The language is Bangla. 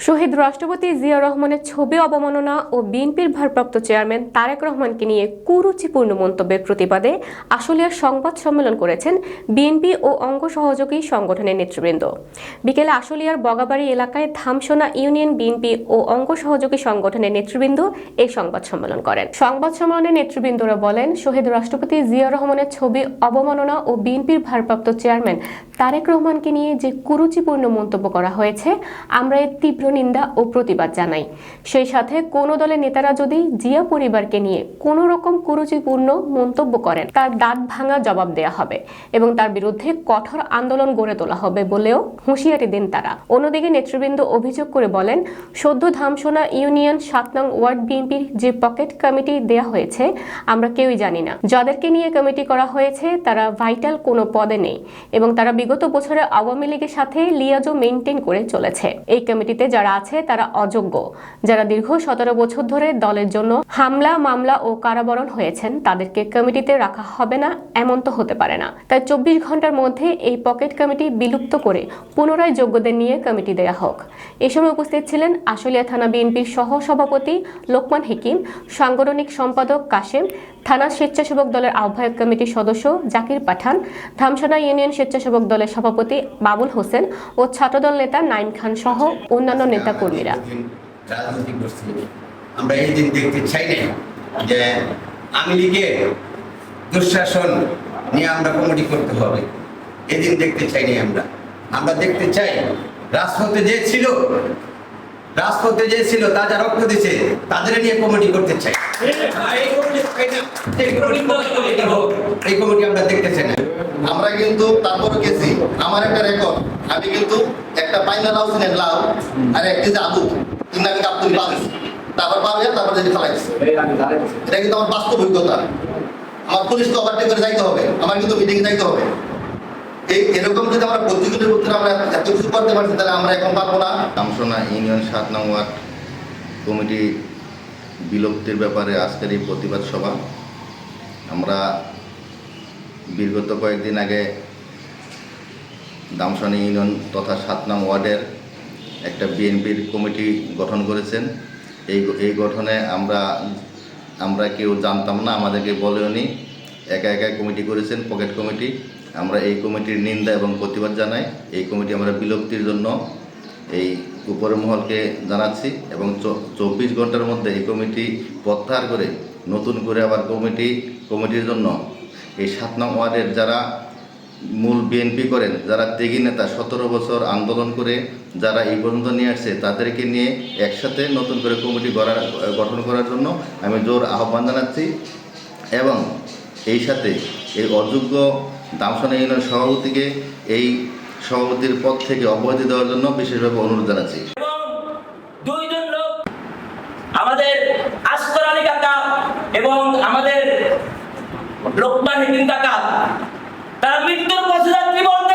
শহীদ রাষ্ট্রপতি জিয়া রহমানের ছবি অবমাননা ও বিএনপির ভারপ্রাপ্ত চেয়ারম্যান তারেক রহমানকে নিয়ে কুরুচিপূর্ণ মন্তব্যের প্রতিবাদে আশুলিয়ার সংবাদ সম্মেলন করেছেন বিএনপি ও অঙ্গ সহযোগী সংগঠনের নেতৃবৃন্দ। বিকেলে আশুলিয়ার বগাবাড়ি এলাকায় ধামসোনা ইউনিয়ন বিএনপি ও অঙ্গ সহযোগী সংগঠনের নেতৃবৃন্দ এই সংবাদ সম্মেলন করেন। সংবাদ সম্মেলনে নেতৃবৃন্দরা বলেন, শহীদ রাষ্ট্রপতি জিয়া রহমানের ছবি অবমাননা ও বিএনপির ভারপ্রাপ্ত চেয়ারম্যান তারেক রহমানকে নিয়ে যে কুরুচিপূর্ণ মন্তব্য করা হয়েছে, আমরা এর তীব্র নিন্দা ও প্রতিবাদ জানাই। সেই সাথে কোন দলের নেতারা যদি জিয়া পরিবারকে নিয়ে কোন রকম কুরুচিপূর্ণ মন্তব্য করেন, তার দাঁত ভাঙা জবাব দেয়া হবে এবং তার বিরুদ্ধে কঠোর আন্দোলন গড়ে তোলা হবে বলেও হুঁশিয়ারি দেন তারা। অন্যদিকে নেতৃবৃন্দ অভিযোগ করে বলেন, সদ্য ধামসোনা ইউনিয়ন ৭ নং ওয়ার্ড বিএনপির যে পকেট কমিটি দেয়া হয়েছে, আমরা কেউই জানি না। যাদেরকে নিয়ে কমিটি করা হয়েছে তারা ভাইটাল কোনো পদে নেই এবং তারা বিগত বছরে আওয়ামী লীগের সাথে লিয়াজো মেইনটেইন করে চলেছে। এই কমিটিতে যারা আছে তারা অযোগ্য। যারা দীর্ঘ ১৭ বছর ধরে দলের জন্য হামলা, মামলা ও কারাবরণ হয়েছেন, তাদেরকে কমিটিতে রাখা হবে না এমন তো হতে পারে না। তাই ২৪ ঘন্টার মধ্যে এই পকেট কমিটি বিলুপ্ত করে পুনরায় যোগ্যদের নিয়ে কমিটি দেয়া হোক। এ সময় উপস্থিত ছিলেন আশুলিয়া থানা বিএনপির সহ সভাপতি লোকমান হিকিম, সাংগঠনিক সম্পাদক কাশেম, থানা স্বেচ্ছাসেবক দলের আহ্বায়ক কমিটির সদস্য জাকির পাঠান, ধামসোনা ইউনিয়ন স্বেচ্ছাসেবক দলের সভাপতি বাবুল হোসেন ও ছাত্রদল নেতা নাইম খান সহ অন্যান্য নেতা কর্মীরা। আমরা এই দিন দেখতে চাই না যে আওয়ামী লীগের দুঃশাসন নিয়ে আমরা কমিটি করতে হবে, এই দিন দেখতে চাই না। আমরা দেখতে চাই রাজপথে যে ছিল তা যা রক্ত দিছে তাদের নিয়ে কমিটি করতে চাই। এই কমিটি আমরা দেখতে চাই না। আমরা কিন্তু তারপরে গেছি, আমার একটা রেকর্ড, আমি কিন্তু একটা পাইনা লাউ ছিলেন লাউ আর একটি যে আলু কিন্তু আমি কাপড় পাবেছি, তারপর পাবে তারপর যদি খালাইছি। এটা কিন্তু আমার বাস্তব অভিজ্ঞতা। আমার পুলিশকে ওভারটেক করে যাইতে হবে, আমার কিন্তু মিটিং যাইতে হবে। এরকম যদি আমরা প্রতিযোগিতার ভিতরে আমরা এত কিছু করতে পারছি, তাহলে আমরা এখন পারবো না। ধামসোনা ইউনিয়ন ৭ নং ওয়ার্ড কমিটি বিলুপ্তির ব্যাপারে আজকের এই প্রতিবাদ সভা। আমরা বিগত কয়েকদিন আগে ধামসোনা ইউনিয়ন তথা ৭ নং ওয়ার্ডের একটা বিএনপির কমিটি গঠন করেছেন। এই গঠনে আমরা কেউ জানতাম না, আমাদেরকে বলেওনি, একা একা কমিটি করেছেন, পকেট কমিটি। আমরা এই কমিটির নিন্দা এবং প্রতিবাদ জানাই। এই কমিটি আমরা বিলুপ্তির জন্য এই উপরের মহলকে জানাচ্ছি এবং ২৪ ঘন্টার মধ্যে এই কমিটি প্রত্যাহার করে নতুন করে আবার কমিটির জন্য এই ৭ নং ওয়ার্ডের যারা মূল বিএনপি করেন, যারা ত্যাগী নেতা, ১৭ বছর আন্দোলন করে যারা এই পর্যন্ত নিয়ে আসছে, তাদেরকে নিয়ে একসাথে নতুন করে কমিটি গঠন করার জন্য আমি জোর আহ্বান জানাচ্ছি এবং এই সাথে এই অযোগ্য ধামসোনা ইউনিয়ন সভাপতিকে এই সভাপতির পদ থেকে অব্যাহতি দেওয়ার জন্য বিশেষভাবে অনুরোধ জানাচ্ছি। দুইজন লোক, আমাদের আসগর আলী কাকা এবং আমাদের লোকমান হিকিম কাকা, তারা মৃত্যুর পথযাত্রী বলতে